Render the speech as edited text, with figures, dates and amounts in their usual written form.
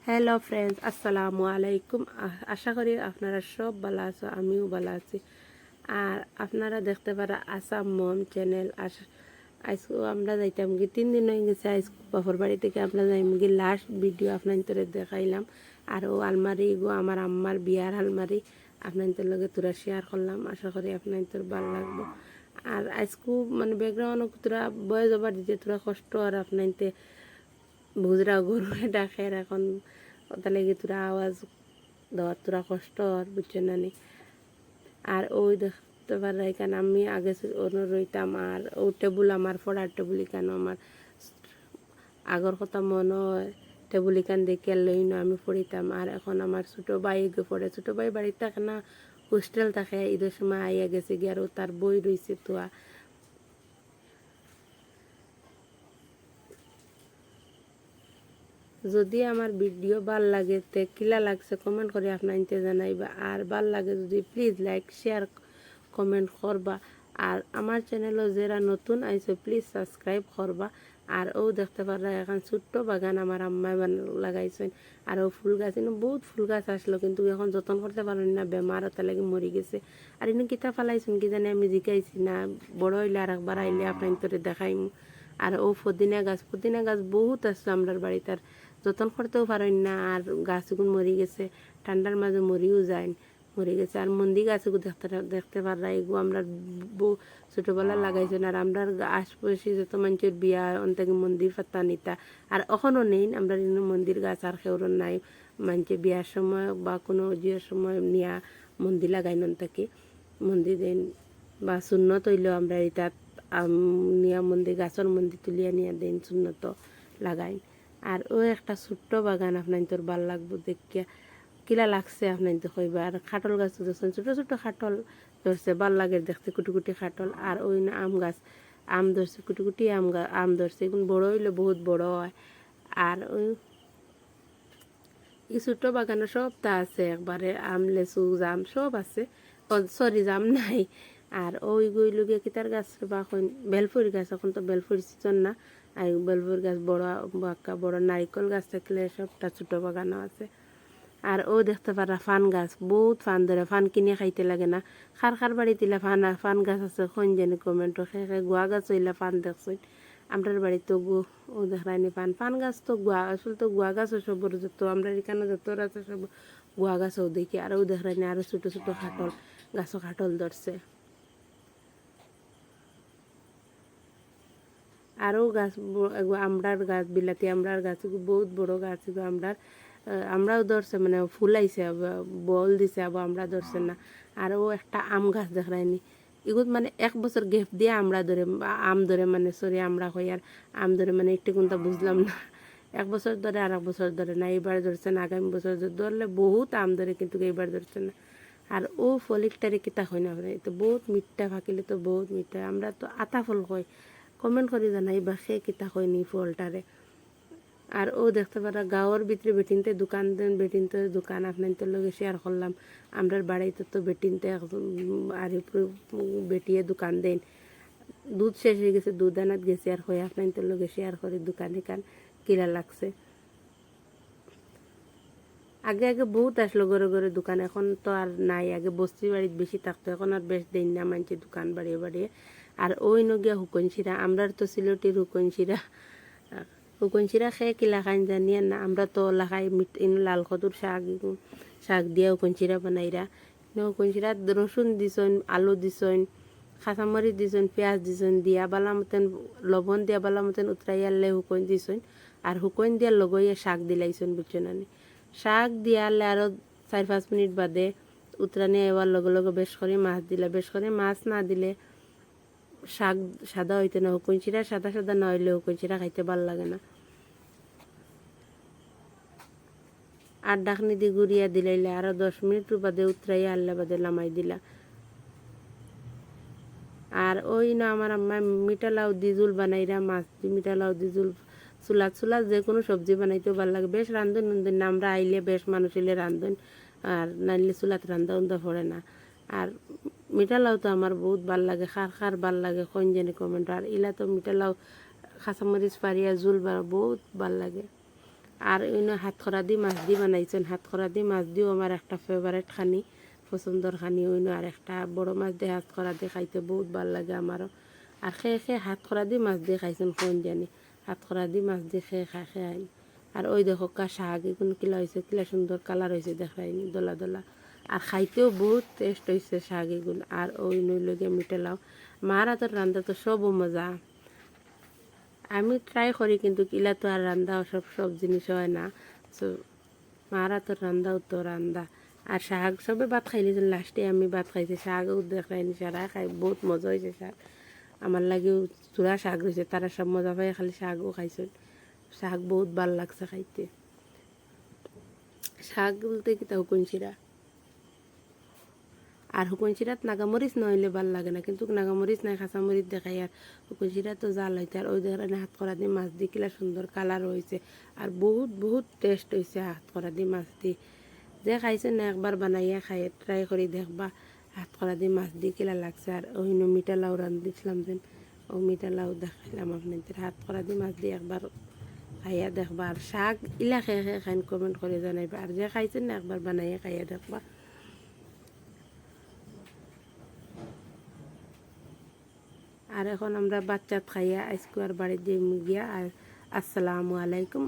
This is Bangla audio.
হ্যালো ফ্রেন্ডস, আসসালামু আলাইকুম। আশা করি আপনারা সব ভালো আছো, আমিও ভালো আছি। আর আপনারা দেখতে পারা আসাম মম চ্যানেল। আজকে আমরা যাইতাম কি 3 দিন হয়ে গেছে আজকে বাপর বাড়ি থেকে আমরা যাইম কি লাস্ট ভিডিও আপনাদের দেখাইলাম। আর ও আলমারি গো আমার আম্মার বিয়ার আলমারি আপনাদের লগে তোরা শেয়ার করলাম। আশা করি আপনাদের ভালো লাগবে। আর আজকে মানে ব্যাকগ্রাউন্ড তোরা বয়ে যাবার দিতে তোরা কষ্ট আর আপনাদের বুঝরা গরু ডাকের এখন ওটা লেগে তোরা আওয়াজ দেওয়ার তোরা কষ্ট আর বুঝছে না নি। আর ওই দেখতে পারা এখানে আমি আগে রইতাম আর ও টেবুল আমার পড়ার টেবুল কেন আমার আগর কথা মনে হয় টেবুল এখান দেখে লই না আমি পড়িতাম। আর এখন আমার ছোটো ভাই গিয়ে পড়ে, ছোটো ভাই বাড়িতে থাকে না, হোস্টেল থাকে, ঈদের সময় আইয়া গেছে গিয়ে আর তার বই রয়েছে তো। যদি আমার ভিডিও ভাল লাগে তে কিলা লাগছে কমেন্ট করে আপনাইতে জানাইবা। আর ভাল লাগে যদি প্লিজ লাইক শেয়ার কমেন্ট করবা। আর আমার চ্যানেলও যারা নতুন আইছে প্লিজ সাবস্ক্রাইব করবা। আর ও দেখতে পারা এখন ছোট্ট বাগান আমার আম্মাই লাগাইছেন। আর ও ফুল গাছ বহুত ফুল গাছ আসলো, কিন্তু এখন যত্ন করতে পারেন না, বেমার ওটা লাগে মরি গেছে। আর ইনো কিতা ফালাইছেন কি জানি আমি জিকাইছি না, বড় হইলে আর একবার আইলে আপনার দেখাইম। আর ও পুদিনা গাছ বহুত আসলো আমরার বাড়িতে, আর যত্ন করতেও পারেন না। আর গাছগুলো মরি গেছে, ঠান্ডার মাঝে মরিও যায়, মরে গেছে। আর মন্দি গাছগুলো দেখতে পারা এগুলো আমরা ছোটোবেলা লাগাইছেন। আর আমরা আশপাশে যত মানুষের বিয়া অন্তাকে মন্দির পাতা নিতা, আর এখনও নেই আমরা মন্দির গাছ আর কেউর নাই। মানুষে বিয়ার সময় বা কোনো জিয়ার সময় নিয়া মন্দির লাগাই নন্তাকে মন্দির দেন বা শূন্যত হইলেও আমরা এটা নিয়া মন্দির গাছের মন্দির তুলিয়া নিয়ে দেন শূন্যত লাগাই। আর ও একটা ছোট্ট বাগান আপনার তোর ভাল লাগবো দেখিয়া কিলা লাগছে আপনার তো কইবা। আর খাটল গাছ ধরছেন, ছোটো ছোটো খাটল ধরছে, ভাল লাগে দেখতে, কুটি কুটি খাটল। আর ওই না আম গাছ, আম ধরছে, কুটি কুটি আম ধরছে, এখন বড় হইলে বহুত বড় হয়। আর ওই এই ছোট্ট বাগানে সবটা আছে একবারে, আম লেচু জাম সব আছে, সরি জাম নাই। আর ওই গইল গিয়ে কিতার গাছ বা বেলফুরি গাছ, এখন তো বেলফুরি সিজন না। আর বেলফুরি গাছ বড় বাঁকা বড় নারিকল গাছ থাকলে সবটা ছোট বাগানও আছে। আর ও দেখতে পারা ফান গাছ, বহুত ফান ধরে, ফান কিনে খাইতে লাগে না। খার খার বাড়ি দিলে ফান গাছ আছে কোন জানি কমেন্ট খেয়ে গুয়া গাছ হইলে ফান দেখছেন আমরার বাড়িতে ও দেখায়নি ফান গাছ তো গুয়া, আসলে তো গুয়া গাছ সব যত আমরা এখানে যত আছে সব গুয়া গাছও দেখি। আর ও দেখায়নি আরো ছোটো ছোটো খাটল গাছও খাটল ধরছে। আরও গাছ আমরার গাছ, বিলাতি আমরার গাছ বহুত বড় গাছ আমরার, আমরাও ধরছে মানে ফুল আইছে বল দিছে আবার আমরা ধরছে না। আরও একটা আম গাছ দেখায়নি এগুলো মানে 1 বছর গেপ দিয়ে আমরা ধরে আম ধরে, মানে সরি আমরা হই আর আম ধরে, মানে একটু কোনটা বুঝলাম না। 1 বছর ধরে আর 1 বছর ধরে না, এইবার ধরছে না, আগামী বছর ধরলে বহুত আম ধরে, কিন্তু এইবার ধরছে না। আর ও ফলিকটারে কিতা হয় না, তো বহুত মিঠা ফাঁকিলে তো বহুত মিঠা, আমরা তো আতা ফল কই, কমেন্ট করে জানাই বা সে কিতা হয়নি ফলটারে। আর ও দেখতে পারা গাঁৱৰ ভিতরে বেটিনতে দোকান দেন, বেটিনতে দোকান আপনাদের লগে শেয়ার করলাম। আমরার বাড়িতে তো বেটিনতে আর বেটিয়ে দোকান দেন, দুধ শেষ হয়ে গেছে, দুধ আনাত গেছে আর হয়ে আপনাদের লগে শেয়ার করে দোকান এখান কিরা লাগছে। আগে আগে বহুত আসলো ঘরে ঘরে দোকান, এখন তো আর নাই। আগে বস্তি বাড়িতে বেশি থাকতো, এখন আর বেশ দেন না মানছে দোকান বাড়িয়ে বাড়িয়ে। আর ওই নগিয়া হুকন শিরা, আমরার তো সিলেটির হুকন শিরা, হুকন শিরা খেয়ে কিলা খান জানিয়ে না, আমরা তো লাখাই লাল কদুর শাক দিয়ে হুকন শিরা বানাইরা। হুকন শিরা রসুন দিছন, আলু দিছন, কাঁচামরিচ দিছন, পেঁয়াজ দিছন, দিয়া বালা মতন লবণ দিয়া বালা মতন উতরাইয়ালে হুকন দিছন। আর হুকন দিয়ার লগইয়া শাক দিলাইছন, বুঝছো না। শাক দিয়ালে আরও 4-5 মিনিট বাদে উতরানি এবার লগে লগে বেশ করে মাছ দিলে, বেশ করে মাছ না দিলে শাক সাদা হইতে না, হুকুন চিরা সাদা সাদা না হইলে হুকুন চিরা খাইতে ভাল লাগে না। আর ডাকনি দিয়ে গুড়িয়া দিলাইলে আরও 10 মিনিট বাদে উতরাইয়া আল্লা বাদে লামাই দিলা। আর ওই না আমার আম্মা মিঠা লাউ দি জুল বানাইরা, মাছ দি মিঠা লাউ দি জুল, চুলাত যে কোনো সবজি বানাইতেও ভাল লাগে। বেশ রান্ধন না আমরা আইলে বেশ মানুষ এলে রান্ধন, আর নাইলে চুলাত রান্ধা উন্ধা পড়ে না। আর মিঠা লাউ তো আমার বহুত ভাল লাগে, খার খার ভাল লাগে কোন জানি কমেন্ট। আর ইলা তো মিঠা লাউ কাঁচামরিচ পারিয়া জুল বহুত ভাল লাগে। আর অন্য হাতখরা দি মাছ দি বানাইছেন। হাতখরা দি মাছ দিও আমার একটা ফেভারেট খানি, পছন্দর খানি। অন্য আর একটা বড় মাছ দিয়ে হাতখরা দিয়ে খাইতে বহুত ভালো লাগে আমারও। আর খেয়ে খেয়ে হাতখরা দি মাছ দিয়ে খাইছেন কোন জানি, হাতখরা দি মাছ দিয়ে খেয়ে খাই। আর ওই দেখো কা শাক এগুলো কিলা হয়েছে, কিলা সুন্দর কালার হয়েছে দেখায়নি, দোলা দোলা। আর খাইতেও বহুত টেস্ট হয়েছে শাক এগুলো। আর ওই নইল গিয়ে মিঠে লাউ। মার হাতের রান্না তো সবও মজা। আমি ট্রাই করি কিন্তু কিলা তো আর রান্দা সব জিনিস হয় না। সো মার হাতের রান্দাও তো রান্দা। আর শাক সবে ভাত খাইলি, লাস্টে আমি ভাত খাইছি, শাকও দেখাইনি, সারা খাই বহুত মজা হয়েছে শাক। আমার লাগেও চূড়া শাক রয়েছে, তারা সব মজা পাই খালি শাকও খাইছেন। শাক বহুত ভাল লাগছে খাইতে। শাক বলতে কি তা হুকুন চিরা। আর হুকুন চিরাত নাগামরিচ নইলে ভাল লাগে না, কিন্তু নাগামরিচ নাই, কাঁচামরিচ দেখাই। আর হুকুন চিরা তো জাল হইতে। আর ওই দেখেন হাত করা দিয়ে মাছ দিয়ে কিলা সুন্দর কালার হয়েছে। আর বহুত বহুত টেস্ট হয়েছে হাত করা দিয়ে মাছ দিয়ে। যে খাইছে না একবার বানাইয়া খাই, ট্রাই করি দেখবা হাত করা দিয়ে মাছ দিয়ে কিলা লাগছে। আর ওই মিঠা লাউ রান্ধিছিলাম যেন, ও মিঠা লাউ দেখাইলাম আপনাদের। হাত করা দিয়ে মাছ দিয়ে একবার খাইয়া দেখবা। আর শাক ইলা খেয়ে খেয়ে খাইন কমেন্ট করে জানাইবা। আর যে খাইছেন না একবার বানাইয়া খাইয়া দেখবা। আর এখন আমরা বাচ্চা খাইয়া আজকে আর বাড়ি দিয়ে গিয়া। আর আসসালামু আলাইকুম।